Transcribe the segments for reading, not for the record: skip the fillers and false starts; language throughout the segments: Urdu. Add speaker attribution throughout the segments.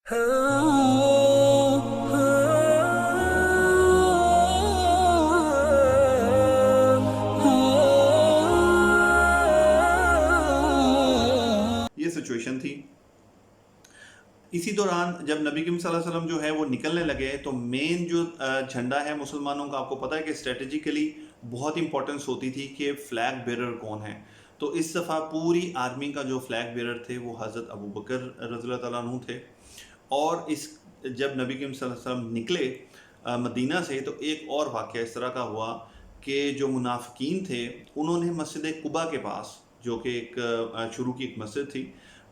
Speaker 1: یہ سچویشن تھی۔ اسی دوران جب نبی کریم صلی اللہ علیہ وسلم جو ہے وہ نکلنے لگے تو مین جو جھنڈا ہے مسلمانوں کا، آپ کو پتہ ہے کہ اسٹریٹجیکلی بہت امپورٹنس ہوتی تھی کہ فلیگ بیرر کون ہے۔ تو اس دفعہ پوری آرمی کا جو فلیگ بیرر تھے وہ حضرت ابو بکر رضی اللہ تعالیٰ عنہ تھے۔ اور جب نبی کریم صلی اللہ علیہ وسلم نکلے مدینہ سے تو ایک اور واقعہ اس طرح کا ہوا کہ جو منافقین تھے انہوں نے مسجد قباء کے پاس، جو کہ ایک شروع کی ایک مسجد تھی،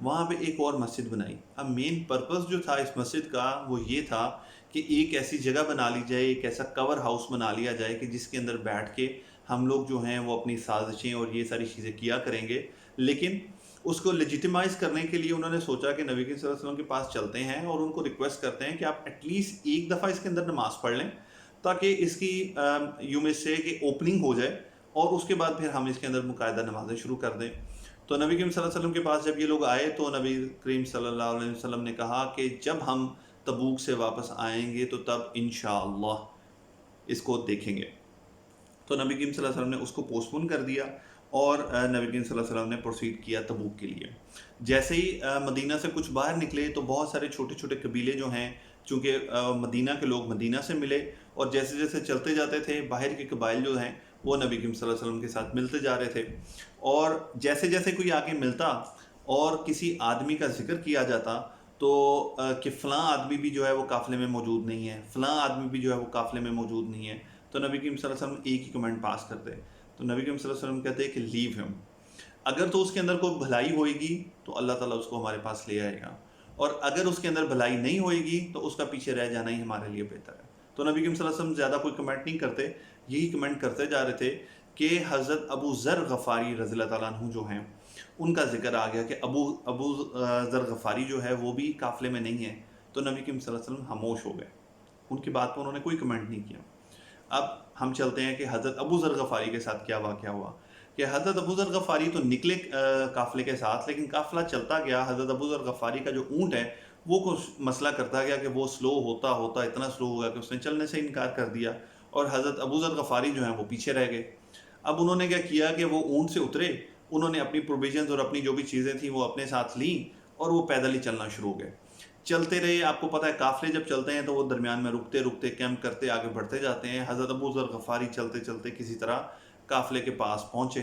Speaker 1: وہاں پہ ایک اور مسجد بنائی۔ اب مین پرپس جو تھا اس مسجد کا وہ یہ تھا کہ ایک ایسی جگہ بنا لی جائے، ایک ایسا کور ہاؤس بنا لیا جائے کہ جس کے اندر بیٹھ کے ہم لوگ جو ہیں وہ اپنی سازشیں اور یہ ساری چیزیں کیا کریں گے۔ لیکن اس کو لیجیٹیمائز کرنے کے لیے انہوں نے سوچا کہ نبی کریم صلی اللہ علیہ وسلم کے پاس چلتے ہیں اور ان کو ریکویسٹ کرتے ہیں کہ آپ ایٹ لیسٹ ایک دفعہ اس کے اندر نماز پڑھ لیں تاکہ اس کی یوں میں سے کہ اوپننگ ہو جائے، اور اس کے بعد پھر ہم اس کے اندر مقاعدہ نمازیں شروع کر دیں۔ تو نبی کریم صلی اللہ علیہ وسلم کے پاس جب یہ لوگ آئے تو نبی کریم صلی اللہ علیہ وسلم نے کہا کہ جب ہم تبوک سے واپس آئیں گے تو تب انشاءاللہ اس کو دیکھیں گے۔ تو نبی کریم صلی اللہ علیہ وسلم نے اس کو پوسٹ پون کر دیا اور نبی کریم صلی اللہ علیہ وسلم نے پروسیڈ کیا تبوک کے لیے۔ جیسے ہی مدینہ سے کچھ باہر نکلے تو بہت سارے چھوٹے چھوٹے قبیلے جو ہیں، چونکہ مدینہ کے لوگ مدینہ سے ملے، اور جیسے جیسے چلتے جاتے تھے باہر کے قبائل جو ہیں وہ نبی کریم صلی اللہ علیہ وسلم کے ساتھ ملتے جا رہے تھے، اور جیسے جیسے کوئی آگے ملتا اور کسی آدمی کا ذکر کیا جاتا تو کہ فلاں آدمی بھی جو ہے وہ قافلے میں موجود نہیں ہے، فلاں آدمی بھی جو ہے وہ قافلے میں موجود نہیں ہے، تو نبی کریم صلی اللہ علیہ وسلم ایک ہی کمنٹ پاس کرتے، تو نبی کریم صلی اللہ علیہ وسلم کہتے ہیں کہ لیو ہم، اگر تو اس کے اندر کوئی بھلائی ہوئے گی تو اللہ تعالیٰ اس کو ہمارے پاس لے آئے گا، اور اگر اس کے اندر بھلائی نہیں ہوئے گی تو اس کا پیچھے رہ جانا ہی ہمارے لیے بہتر ہے۔ تو نبی کریم صلی اللہ علیہ وسلم زیادہ کوئی کمنٹ نہیں کرتے، یہی کمنٹ کرتے جا رہے تھے کہ حضرت ابو ذر غفاری رضی اللہ تعالیٰ عنہ جو ہیں ان کا ذکر آ گیا کہ ابو ذر غفاری جو ہے وہ بھی قافلے میں نہیں ہے، تو نبی کریم صلی اللہ علیہ وسلم خاموش ہو گئے، ان کی بات پر انہوں نے کوئی کمنٹ نہیں کیا۔ اب ہم چلتے ہیں کہ حضرت ابو ذر غفاری کے ساتھ کیا واقعہ ہوا، کہ حضرت ابو ذر غفاری تو نکلے قافلے کے ساتھ، لیکن قافلہ چلتا گیا، حضرت ابو ذر غفاری کا جو اونٹ ہے وہ کچھ مسئلہ کرتا گیا کہ وہ سلو ہوتا ہوتا اتنا سلو ہو گیا کہ اس نے چلنے سے انکار کر دیا، اور حضرت ابو ذر غفاری جو ہیں وہ پیچھے رہ گئے۔ اب انہوں نے کیا کیا کہ وہ اونٹ سے اترے، انہوں نے اپنی پروویژنز اور اپنی جو بھی چیزیں تھیں وہ اپنے ساتھ لیں، اور وہ پیدل ہی چلنا شروع ہو گئے۔ چلتے رہے، آپ کو پتہ ہے قافلے جب چلتے ہیں تو وہ درمیان میں رکتے رکتے کیمپ کرتے آگے بڑھتے جاتے ہیں۔ حضرت ابو ذر غفاری چلتے چلتے کسی طرح قافلے کے پاس پہنچے۔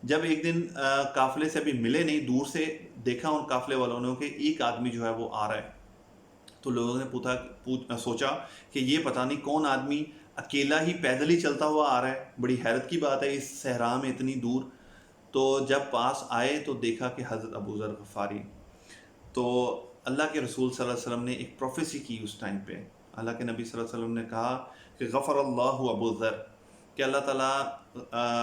Speaker 1: جب ایک دن قافلے سے ابھی ملے نہیں، دور سے دیکھا ان قافلے والوں نے کہ ایک آدمی جو ہے وہ آ رہا ہے، تو لوگوں نے سوچا کہ یہ پتہ نہیں کون آدمی اکیلا ہی پیدل ہی چلتا ہوا آ رہا ہے، بڑی حیرت کی بات ہے اس صحرا میں اتنی دور۔ تو جب پاس آئے تو دیکھا کہ حضرت ابو ذر غفاری، تو اللہ کے رسول صلی اللہ علیہ وسلم نے ایک پروفیسی کی اس ٹائم پہ، اللہ کے نبی صلی اللہ علیہ وسلم نے کہا کہ غفر اللہ ابو ذر، کہ اللہ تعالیٰ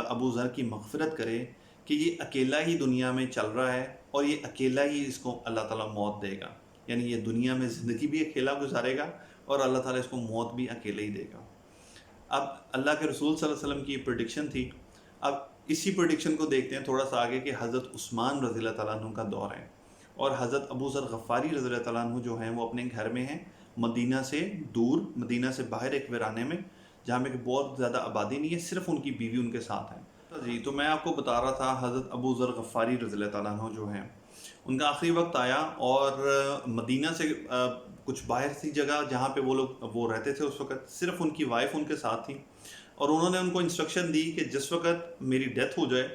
Speaker 1: ابو ذر کی مغفرت کرے کہ یہ اکیلا ہی دنیا میں چل رہا ہے اور یہ اکیلا ہی اس کو اللہ تعالیٰ موت دے گا، یعنی یہ دنیا میں زندگی بھی اکیلا گزارے گا اور اللہ تعالیٰ اس کو موت بھی اکیلے ہی دے گا۔ اب اللہ کے رسول صلی اللہ علیہ وسلم کی یہ پریڈکشن تھی۔ اب اسی پریڈکشن کو دیکھتے ہیں تھوڑا سا آگے کہ حضرت عثمان رضی اللہ تعالیٰ عنہ کا دور ہے، اور حضرت ابو ذر غفاری رضی اللہ تعالیٰ عنہ جو ہیں وہ اپنے گھر میں ہیں، مدینہ سے دور، مدینہ سے باہر ایک ویرانے میں جہاں میں کہ بہت زیادہ آبادی نہیں ہے، صرف ان کی بیوی ان کے ساتھ ہیں۔ جی تو میں آپ کو بتا رہا تھا حضرت ابو ذر غفاری رضی اللہ تعالیٰ عنہ جو ہیں ان کا آخری وقت آیا، اور مدینہ سے کچھ باہر سی جگہ جہاں پہ وہ رہتے تھے اس وقت، صرف ان کی وائف ان کے ساتھ تھی، اور انہوں نے ان کو انسٹرکشن دی کہ جس وقت میری ڈیتھ ہو جائے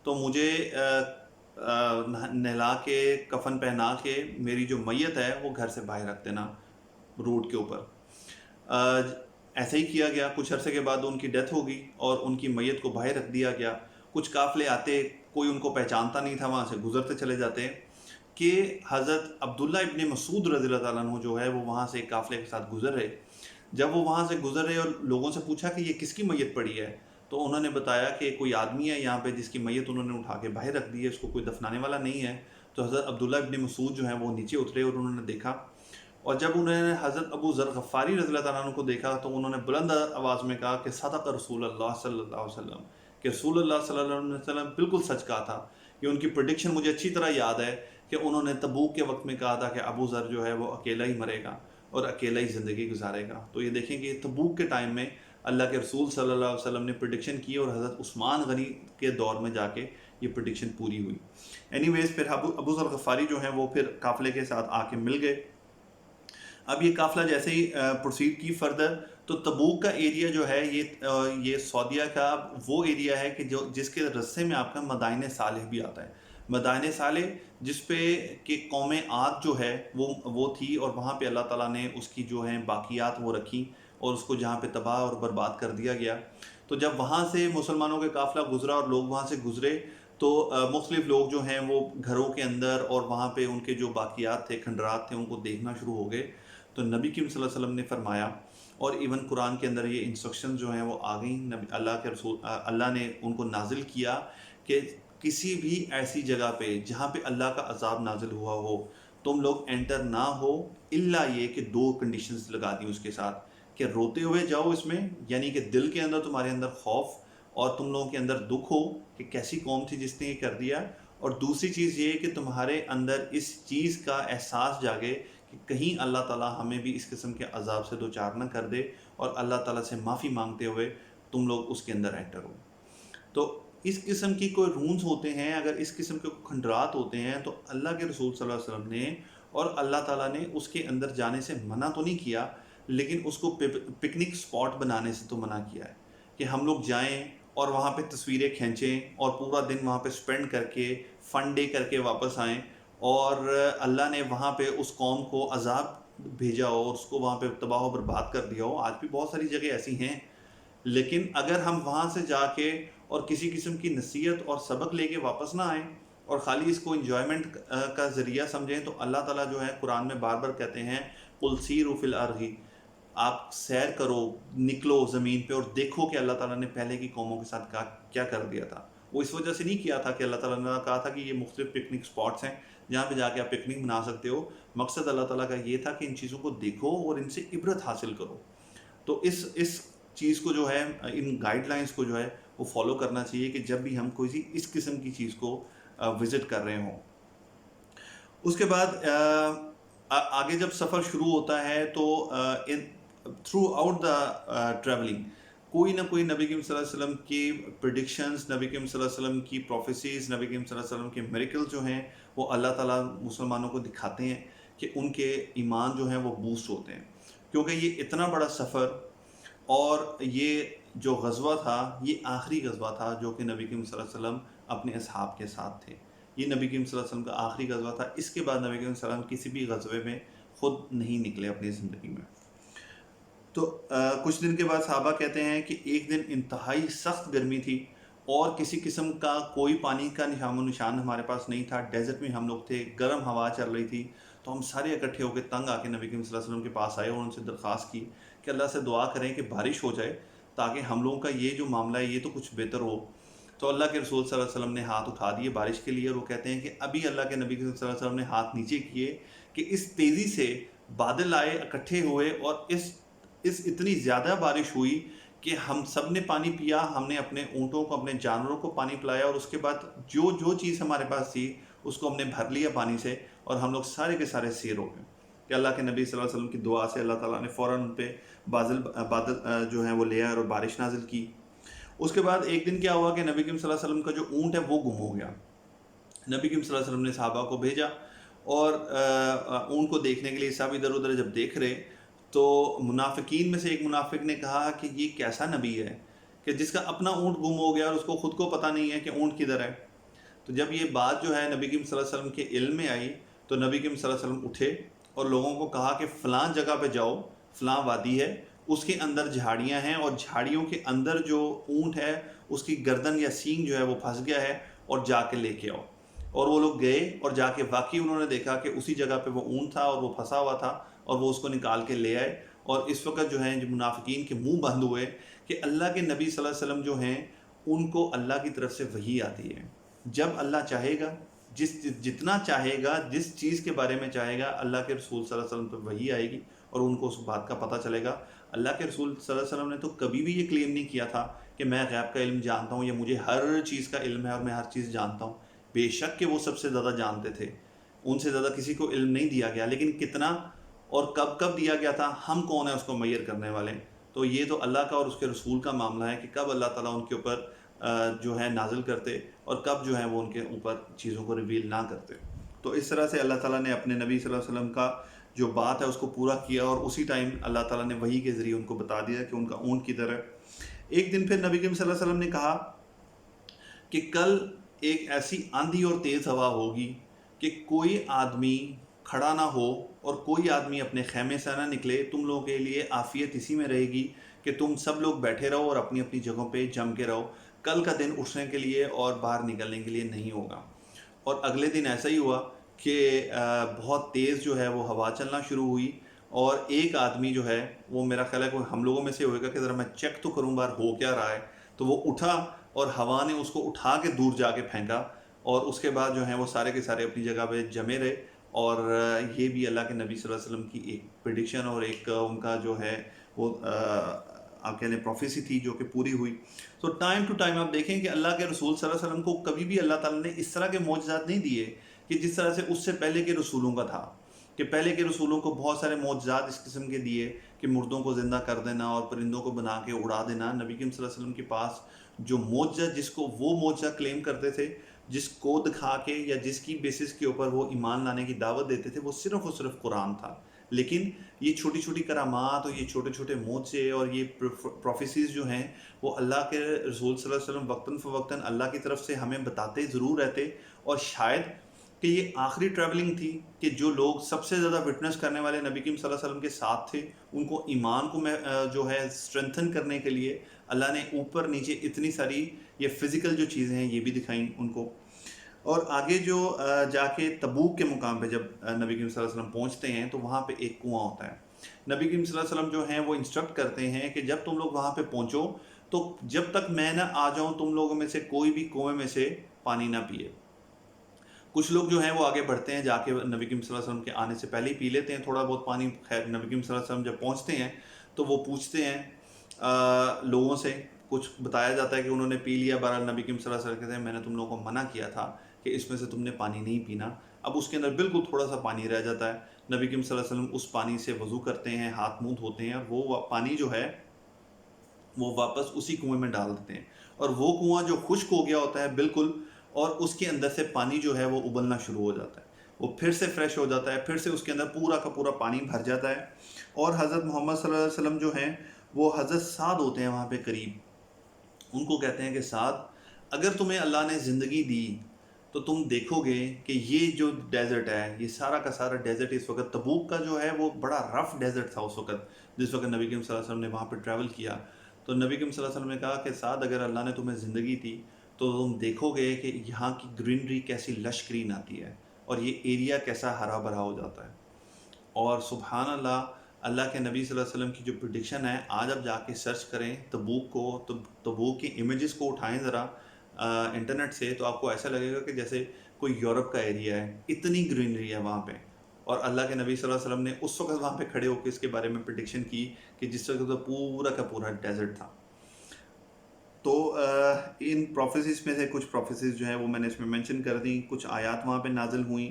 Speaker 1: تو مجھے نہلا کے کفن پہنا کے میری جو میت ہے وہ گھر سے باہر رکھ دینا روڈ کے اوپر۔ ایسا ہی کیا گیا، کچھ عرصے کے بعد ان کی ڈیتھ ہو گئی اور ان کی میت کو باہر رکھ دیا گیا۔ کچھ قافلے آتے، کوئی ان کو پہچانتا نہیں تھا، وہاں سے گزرتے چلے جاتے، کہ حضرت عبداللہ ابن مسعود رضی اللہ تعالیٰ عنہ جو ہے وہ وہاں سے ایک قافلے کے ساتھ گزر رہے۔ جب وہ وہاں سے گزر رہے اور لوگوں سے پوچھا کہ یہ کس کی میت پڑی ہے، تو انہوں نے بتایا کہ کوئی آدمی ہے یہاں پہ جس کی میت انہوں نے اٹھا کے باہر رکھ دی ہے، اس کو کوئی دفنانے والا نہیں ہے۔ تو حضرت عبداللہ ابن مسعود جو ہیں وہ نیچے اترے اور انہوں نے دیکھا، اور جب انہوں نے حضرت ابو ذر غفاری رضی اللہ تعالیٰ عنہ کو دیکھا تو انہوں نے بلند آواز میں کہا کہ صدق رسول اللہ صلی اللہ علیہ وسلم، کہ رسول اللہ صلی اللہ علیہ وسلم بالکل سچ کہا تھا۔ یہ ان کی پریڈکشن مجھے اچھی طرح یاد ہے کہ انہوں نے تبوک کے وقت میں کہا تھا کہ ابو ذر جو ہے وہ اکیلا ہی مرے گا اور اکیلا ہی زندگی گزارے گا. تو یہ دیکھیں کہ تبوک کے ٹائم میں اللہ کے رسول صلی اللہ علیہ وسلم نے پریڈکشن کی اور حضرت عثمان غنی کے دور میں جا کے یہ پریڈکشن پوری ہوئی. اینی ویز پھر ابو ذر غفاری جو ہیں وہ پھر قافلے کے ساتھ آ کے مل گئے. اب یہ قافلہ جیسے ہی پروسیڈ کی فردر تو تبوک کا ایریا جو ہے یہ سعودیہ کا وہ ایریا ہے کہ جس کے رستے میں آپ کا مدائن صالح بھی آتا ہے. مدائن صالح جس پہ کہ قوم عاد جو ہے وہ تھی اور وہاں پہ اللہ تعالیٰ نے اس کی جو ہیں باقیات وہ رکھی اور اس کو جہاں پہ تباہ اور برباد کر دیا گیا. تو جب وہاں سے مسلمانوں کے قافلہ گزرا اور لوگ وہاں سے گزرے تو مختلف لوگ جو ہیں وہ گھروں کے اندر اور وہاں پہ ان کے جو باقیات تھے کھنڈرات تھے ان کو دیکھنا شروع ہو گئے. تو نبی کریم صلی اللہ علیہ وسلم نے فرمایا اور ایون قرآن کے اندر یہ انسٹرکشن جو ہیں وہ آ گئیں. اللہ کے رسول اللہ نے ان کو نازل کیا کہ کسی بھی ایسی جگہ پہ جہاں پہ اللہ کا عذاب نازل ہوا ہو تم لوگ انٹر نہ ہو الا یہ کہ 2 کنڈیشنز لگا دی اس کے ساتھ کہ روتے ہوئے جاؤ اس میں، یعنی کہ دل کے اندر تمہارے اندر خوف اور تم لوگوں کے اندر دکھ ہو کہ کیسی قوم تھی جس نے یہ کر دیا، اور دوسری چیز یہ کہ تمہارے اندر اس چیز کا احساس جاگے کہ کہیں اللہ تعالیٰ ہمیں بھی اس قسم کے عذاب سے دوچار نہ کر دے اور اللہ تعالیٰ سے معافی مانگتے ہوئے تم لوگ اس کے اندر انٹر ہو. تو اس قسم کی کوئی رونز ہوتے ہیں، اگر اس قسم کے کھنڈرات ہوتے ہیں تو اللہ کے رسول صلی اللہ علیہ وسلم نے اور اللہ تعالیٰ نے اس کے اندر جانے سے منع تو نہیں کیا، لیکن اس کو پکنک سپاٹ بنانے سے تو منع کیا ہے کہ ہم لوگ جائیں اور وہاں پہ تصویریں کھینچیں اور پورا دن وہاں پہ سپینڈ کر کے فن ڈے کر کے واپس آئیں اور اللہ نے وہاں پہ اس قوم کو عذاب بھیجا ہو اور اس کو وہاں پہ تباہ و برباد کر دیا ہو. آج بھی بہت ساری جگہ ایسی ہیں، لیکن اگر ہم وہاں سے جا کے اور کسی قسم کی نصیحت اور سبق لے کے واپس نہ آئیں اور خالی اس کو انجوائمنٹ کا ذریعہ سمجھیں تو اللہ تعالیٰ جو ہے قرآن میں بار بار کہتے ہیں قُلْ سِیرُوا فِی الْأَرْضِ، آپ سیر کرو، نکلو زمین پہ اور دیکھو کہ اللہ تعالیٰ نے پہلے کی قوموں کے ساتھ کیا کر دیا تھا. وہ اس وجہ سے نہیں کیا تھا کہ اللہ تعالیٰ نے کہا تھا کہ یہ مختلف پکنک سپاٹس ہیں جہاں پہ جا کے آپ پکنک منا سکتے ہو. مقصد اللہ تعالیٰ کا یہ تھا کہ ان چیزوں کو دیکھو اور ان سے عبرت حاصل کرو. تو اس چیز کو جو ہے ان گائیڈ لائنس کو جو ہے وہ فالو کرنا چاہیے کہ جب بھی ہم کوئی اس قسم کی چیز کو وزٹ کر رہے ہوں. اس کے بعد آگے جب سفر شروع ہوتا ہے تو تھرو آؤٹ دا ٹریولنگ کوئی نہ کوئی نبی کریم صلی اللہ علیہ وسلم کی پریڈکشنز، نبی کریم صلی اللہ علیہ وسلم کی پروفیسیز، نبی کریم صلی اللہ علیہ وسلم کے میریکل جو ہیں وہ اللہ تعالیٰ مسلمانوں کو دکھاتے ہیں کہ ان کے ایمان جو ہیں وہ بوسٹ ہوتے ہیں. کیونکہ یہ اتنا بڑا سفر اور یہ جو غزوہ تھا یہ آخری غزوہ تھا جو کہ نبی کریم صلی اللہ علیہ وسلم اپنے اصحاب کے ساتھ تھے. یہ نبی کریم صلی اللہ علیہ وسلم کا آخری غزوہ تھا. اس کے بعد نبی کریم صلی اللہ علیہ وسلم کسی بھی غزوے میں خود نہیں نکلے اپنی زندگی میں. تو کچھ دن کے بعد صحابہ کہتے ہیں کہ ایک دن انتہائی سخت گرمی تھی اور کسی قسم کا کوئی پانی کا نشان و نشان ہمارے پاس نہیں تھا. ڈیزرٹ میں ہم لوگ تھے، گرم ہوا چل رہی تھی. تو ہم سارے اکٹھے ہو کے تنگ آ کے نبی کریم صلی اللہ علیہ وسلم کے پاس آئے اور ان سے درخواست کی کہ اللہ سے دعا کریں کہ بارش ہو جائے تاکہ ہم لوگوں کا یہ جو معاملہ ہے یہ تو کچھ بہتر ہو. تو اللہ کے رسول صلی اللہ علیہ وسلم نے ہاتھ اٹھا دیے بارش کے لیے اور وہ کہتے ہیں کہ ابھی اللہ کے نبی صلی اللہ علیہ وسلم نے ہاتھ نیچے کیے کہ اس تیزی سے بادل آئے، اکٹھے ہوئے اور اس اتنی زیادہ بارش ہوئی کہ ہم سب نے پانی پیا. ہم نے اپنے اونٹوں کو، اپنے جانوروں کو پانی پلایا اور اس کے بعد جو چیز ہمارے پاس تھی اس کو ہم نے بھر لیا پانی سے اور ہم لوگ سارے کے سارے سیر ہو گئے کہ اللہ کے نبی صلی اللہ علیہ وسلم کی دعا سے اللہ تعالیٰ نے فوراً ان پہ بادل جو ہیں وہ لے آئے اور بارش نازل کی. اس کے بعد ایک دن کیا ہوا کہ نبی کریم صلی اللہ علیہ وسلم کا جو اونٹ ہے وہ گم ہو گیا. نبی کریم صلی اللہ علیہ وسلم نے صحابہ کو بھیجا اور اونٹ کو دیکھنے کے لیے سب ادھر ادھر جب دیکھ رہے تو منافقین میں سے ایک منافق نے کہا کہ یہ کیسا نبی ہے کہ جس کا اپنا اونٹ گم ہو گیا اور اس کو خود کو پتہ نہیں ہے کہ اونٹ کدھر ہے. تو جب یہ بات جو ہے نبی کریم صلی اللہ علیہ وسلم کے علم میں آئی تو نبی کریم صلی اللہ علیہ وسلم اٹھے اور لوگوں کو کہا کہ فلاں جگہ پہ جاؤ، فلاں وادی ہے، اس کے اندر جھاڑیاں ہیں اور جھاڑیوں کے اندر جو اونٹ ہے اس کی گردن یا سینگ جو ہے وہ پھنس گیا ہے اور جا کے لے کے آؤ. اور وہ لوگ گئے اور جا کے واقعی انہوں نے دیکھا کہ اسی جگہ پہ وہ اونٹ تھا اور وہ پھنسا ہوا تھا اور وہ اس کو نکال کے لے آئے. اور اس وقت جو ہیں جو منافقین کے منہ بند ہوئے کہ اللہ کے نبی صلی اللہ علیہ وسلم جو ہیں ان کو اللہ کی طرف سے وحی آتی ہے. جب اللہ چاہے گا، جتنا چاہے گا، جس چیز کے بارے میں چاہے گا، اللہ کے رسول صلی اللہ علیہ وسلم پہ وحی آئے گی اور ان کو اس بات کا پتہ چلے گا. اللہ کے رسول صلی اللہ علیہ وسلم نے تو کبھی بھی یہ کلیم نہیں کیا تھا کہ میں غیب کا علم جانتا ہوں یا مجھے ہر چیز کا علم ہے اور میں ہر چیز جانتا ہوں. بے شک کہ وہ سب سے زیادہ جانتے تھے، ان سے زیادہ کسی کو علم نہیں دیا گیا، لیکن کتنا اور کب کب دیا گیا تھا، ہم کون ہیں اس کو میئر کرنے والے؟ تو یہ تو اللہ کا اور اس کے رسول کا معاملہ ہے کہ کب اللہ تعالیٰ ان کے اوپر جو ہے نازل کرتے اور کب جو ہے وہ ان کے اوپر چیزوں کو ریویل نہ کرتے۔ تو اس طرح سے اللہ تعالیٰ نے اپنے نبی صلی اللہ علیہ وسلم کا جو بات ہے اس کو پورا کیا، اور اسی ٹائم اللہ تعالیٰ نے وحی کے ذریعے ان کو بتا دیا کہ ان کا اونٹ کدھر ہے۔ ایک دن پھر نبی کریم صلی اللہ علیہ وسلم نے کہا کہ کل ایک ایسی آندھی اور تیز ہوا ہوگی کہ کوئی آدمی کھڑا نہ ہو اور کوئی آدمی اپنے خیمے سے نہ نکلے، تم لوگوں کے لیے عافیت اسی میں رہے گی کہ تم سب لوگ بیٹھے رہو اور اپنی اپنی جگہوں پہ جم کے رہو، کل کا دن اٹھنے کے لیے اور باہر نکلنے کے لیے نہیں ہوگا۔ اور اگلے دن ایسا ہی ہوا کہ بہت تیز جو ہے وہ ہوا چلنا شروع ہوئی، اور ایک آدمی جو ہے وہ میرا خیال ہے کوئی ہم لوگوں میں سے ہوئے گا کہ ذرا میں چیک تو کروں باہر ہو کیا رہا ہے، تو وہ اٹھا اور ہوا نے اس کو اٹھا کے دور جا کے پھینکا، اور اس کے بعد جو ہیں وہ سارے کے سارے اپنی جگہ پہ جمے رہے۔ اور یہ بھی اللہ کے نبی صلی اللہ علیہ وسلم کی ایک پریڈکشن اور ایک ان کا جو ہے وہ آپ کہہ لیں پروفیسی تھی جو کہ پوری ہوئی۔ تو ٹائم ٹو ٹائم آپ دیکھیں کہ اللہ کے رسول صلی اللہ علیہ وسلم کو کبھی بھی اللہ تعالیٰ نے اس طرح کے معجزات نہیں دیے کہ جس طرح سے اس سے پہلے کے رسولوں کا تھا، کہ پہلے کے رسولوں کو بہت سارے معجزات اس قسم کے دیے کہ مردوں کو زندہ کر دینا اور پرندوں کو بنا کے اڑا دینا۔ نبی کریم صلی اللہ علیہ وسلم کے پاس جو معجزہ، جس کو وہ معجزہ کلیم کرتے تھے، جس کو دکھا کے یا جس کی بیسس کے اوپر وہ ایمان لانے کی دعوت دیتے تھے، وہ صرف اور صرف قرآن تھا۔ لیکن یہ چھوٹی چھوٹی کرامات اور یہ چھوٹے چھوٹے معجزے اور یہ پروفیسیز جو ہیں وہ اللہ کے رسول صلی اللہ علیہ وسلم وقتاً فوقتاً اللہ کی طرف سے ہمیں بتاتے ضرور رہتے، اور شاید کہ یہ آخری ٹریولنگ تھی کہ جو لوگ سب سے زیادہ وٹنس کرنے والے نبی کریم صلی اللہ علیہ وسلم کے ساتھ تھے، ان کو ایمان کو جو ہے اسٹرینتھن کرنے کے لیے اللہ نے اوپر نیچے اتنی ساری یہ فزیکل جو چیزیں ہیں یہ بھی دکھائیں ان کو۔ اور آگے جو جا کے تبوک کے مقام پہ جب نبی کریم صلی اللہ علیہ وسلم پہنچتے ہیں تو وہاں پہ ایک کنواں ہوتا ہے۔ نبی کریم صلی اللہ علیہ وسلم جو ہیں وہ انسٹرکٹ کرتے ہیں کہ جب تم لوگ وہاں پہ پہنچو تو جب تک میں نہ آ جاؤں تم لوگوں میں سے کوئی بھی کنویں میں سے پانی نہ پیے۔ کچھ لوگ جو ہیں وہ آگے بڑھتے ہیں، جا کے نبی کریم صلی اللہ علیہ وسلم کے آنے سے پہلے ہی پی لیتے ہیں تھوڑا بہت پانی۔ خیر نبی کریم صلی اللہ علیہ وسلم جب پہنچتے ہیں تو وہ پوچھتے ہیں لوگوں سے، کچھ بتایا جاتا ہے کہ انہوں نے پی لیا۔ بہرحال نبی کریم صلی اللہ علیہ وسلم کہتے ہیں میں نے تم لوگوں کو منع کیا تھا کہ اس میں سے تم نے پانی نہیں پینا۔ اب اس کے اندر بالکل تھوڑا سا پانی رہ جاتا ہے، نبی کریم صلی اللہ علیہ وسلم اس پانی سے وضو کرتے ہیں، ہاتھ منہ دھوتے ہیں، اور وہ پانی جو ہے وہ واپس اسی کنویں میں ڈال دیتے ہیں، اور وہ کنواں جو خشک ہو گیا ہوتا ہے بالکل، اور اس کے اندر سے پانی جو ہے وہ ابلنا شروع ہو جاتا ہے، وہ پھر سے فریش ہو جاتا ہے، پھر سے اس کے اندر پورا کا پورا پانی بھر جاتا ہے۔ اور حضرت محمد صلی اللہ علیہ وسلم جو ہیں وہ حضرت سعد ہوتے ہیں وہاں پہ قریب، ان کو کہتے ہیں کہ سعد اگر تمہیں اللہ نے زندگی دی تو تم دیکھو گے کہ یہ جو ڈیزرٹ ہے، یہ سارا کا سارا ڈیزرٹ اس وقت تبوک کا جو ہے وہ بڑا رف ڈیزرٹ تھا اس وقت جس وقت نبی کریم صلی اللہ علیہ وسلم نے وہاں پہ ٹریول کیا۔ تو نبی کریم صلی اللہ علیہ وسلم نے کہا کہ سعد اگر اللہ نے تمہیں زندگی دی تو تم دیکھو گے کہ یہاں کی گرینری کیسی لش گرین آتی ہے اور یہ ایریا کیسا ہرا بھرا ہو جاتا ہے۔ اور سبحان اللہ، اللہ کے نبی صلی اللہ علیہ وسلم کی جو پریڈکشن ہے، آج آپ جا کے سرچ کریں تبوک کو، تبوک کی امیجز کو اٹھائیں ذرا انٹرنیٹ سے، تو آپ کو ایسا لگے گا کہ جیسے کوئی یورپ کا ایریا ہے، اتنی گرینری ہے وہاں پہ۔ اور اللہ کے نبی صلی اللہ علیہ وسلم نے اس وقت وہاں پہ کھڑے ہو کے اس کے بارے میں پریڈکشن کی کہ جس وقت پورا کا پورا ڈیزرٹ تھا۔ تو ان پروفیسیز میں سے کچھ پروفیسیز جو ہیں وہ میں نے اس میں مینشن کر دیں، کچھ آیات وہاں پہ نازل ہوئیں۔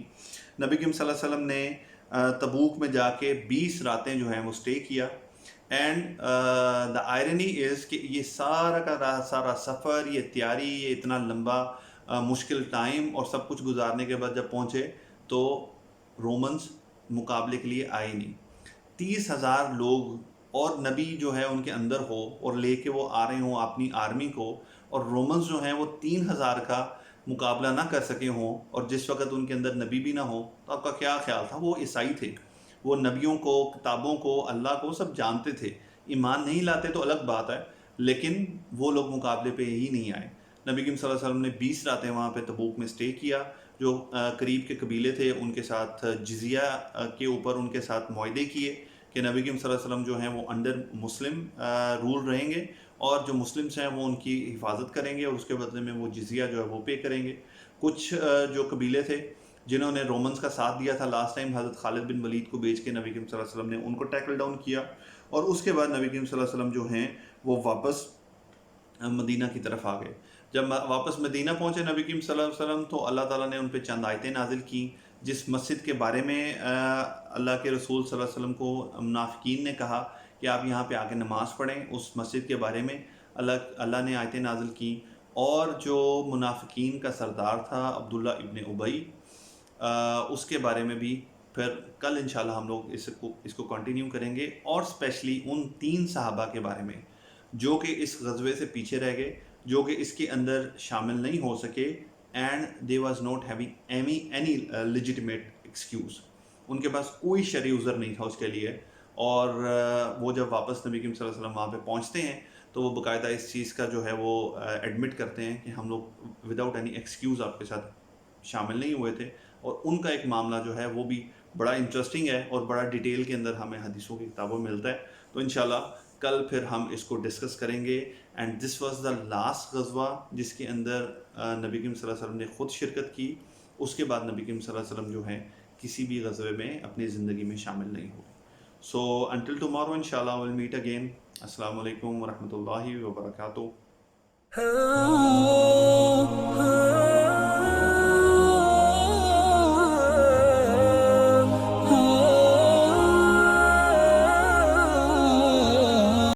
Speaker 1: نبی کریم صلی اللہ علیہ وسلم نے تبوک میں جا کے 20 راتیں جو ہیں وہ اسٹے کیا، اینڈ دا آئرنی از کہ یہ سارا کا سارا سفر، یہ تیاری، یہ اتنا لمبا مشکل ٹائم اور سب کچھ گزارنے کے بعد جب پہنچے تو رومنز مقابلے کے لیے آئے نہیں۔ 30,000 لوگ اور نبی جو ہے ان کے اندر ہو اور لے کے وہ آ رہے ہوں اپنی آرمی کو، اور رومنز جو ہیں وہ 3,000 کا مقابلہ نہ کر سکے ہوں، اور جس وقت ان کے اندر نبی بھی نہ ہو، تو آپ کا کیا خیال تھا؟ وہ عیسائی تھے، وہ نبیوں کو، کتابوں کو، اللہ کو سب جانتے تھے، ایمان نہیں لاتے تو الگ بات ہے، لیکن وہ لوگ مقابلے پہ ہی نہیں آئے۔ نبی کریم صلی اللہ علیہ وسلم نے 20 راتیں وہاں پہ تبوک میں اسٹے کیا۔ جو قریب کے قبیلے تھے ان کے ساتھ جزیہ کے اوپر ان کے ساتھ معاہدے کیے کہ نبی کریم صلی اللہ علیہ وسلم جو ہیں وہ انڈر مسلم رول رہیں گے، اور جو مسلمس ہیں وہ ان کی حفاظت کریں گے، اور اس کے بدلے میں وہ جزیہ جو ہے وہ پے کریں گے۔ کچھ جو قبیلے تھے جنہوں نے رومنز کا ساتھ دیا تھا لاسٹ ٹائم، حضرت خالد بن ولید کو بیچ کے نبی کریم صلی اللہ علیہ وسلم نے ان کو ٹیکل ڈاؤن کیا، اور اس کے بعد نبی کریم صلی اللہ علیہ وسلم جو ہیں وہ واپس مدینہ کی طرف آ گئے۔ جب واپس مدینہ پہنچے نبی کریم صلی اللہ علیہ وسلم تو اللہ تعالیٰ نے ان پہ چند آیتیں نازل کی، جس مسجد کے بارے میں اللہ کے رسول صلی اللہ علیہ وسلم کو منافقین نے کہا کہ آپ یہاں پہ آ کے نماز پڑھیں، اس مسجد کے بارے میں اللہ نے آیتیں نازل کی. اور جو منافقین کا سردار تھا عبداللہ ابن ابی، اس کے بارے میں بھی پھر کل انشاءاللہ ہم لوگ اس کو کنٹینیو کریں گے، اور اسپیشلی ان 3 صحابہ کے بارے میں جو کہ اس غزوے سے پیچھے رہ گئے، جو کہ اس کے اندر شامل نہیں ہو سکے، and they was not having any legitimate excuse. ان کے پاس کوئی شرعی عذر نہیں تھا اس کے لیے. اور وہ جب واپس نبی کریم صلی اللہ علیہ وسلم وہاں پہ پہنچتے ہیں تو وہ باقاعدہ اس چیز کا جو ہے وہ ایڈمٹ کرتے ہیں کہ ہم لوگ وداؤٹ اینی ایکسکیوز آپ کے ساتھ شامل نہیں ہوئے تھے. اور ان کا ایک معاملہ جو ہے وہ بھی بڑا انٹرسٹنگ ہے اور بڑا ڈیٹیل کے اندر ہمیں حدیثوں کی کتابوں میں ملتا ہے. تو انشاءاللہ کل پھر ہم اس کو ڈسکس کریں گے. And this was the last غزوہ جس کے اندر نبی کریم صلی اللہ علیہ وسلم نے خود شرکت کی. اس کے بعد نبی کریم صلی اللہ علیہ وسلم جو ہے کسی بھی غزوے میں اپنی زندگی میں شامل نہیں ہوئے. سو انٹل ٹمارو انشاءاللہ ول میٹ اگین. السلام علیکم ورحمۃ اللہ وبرکاتہ.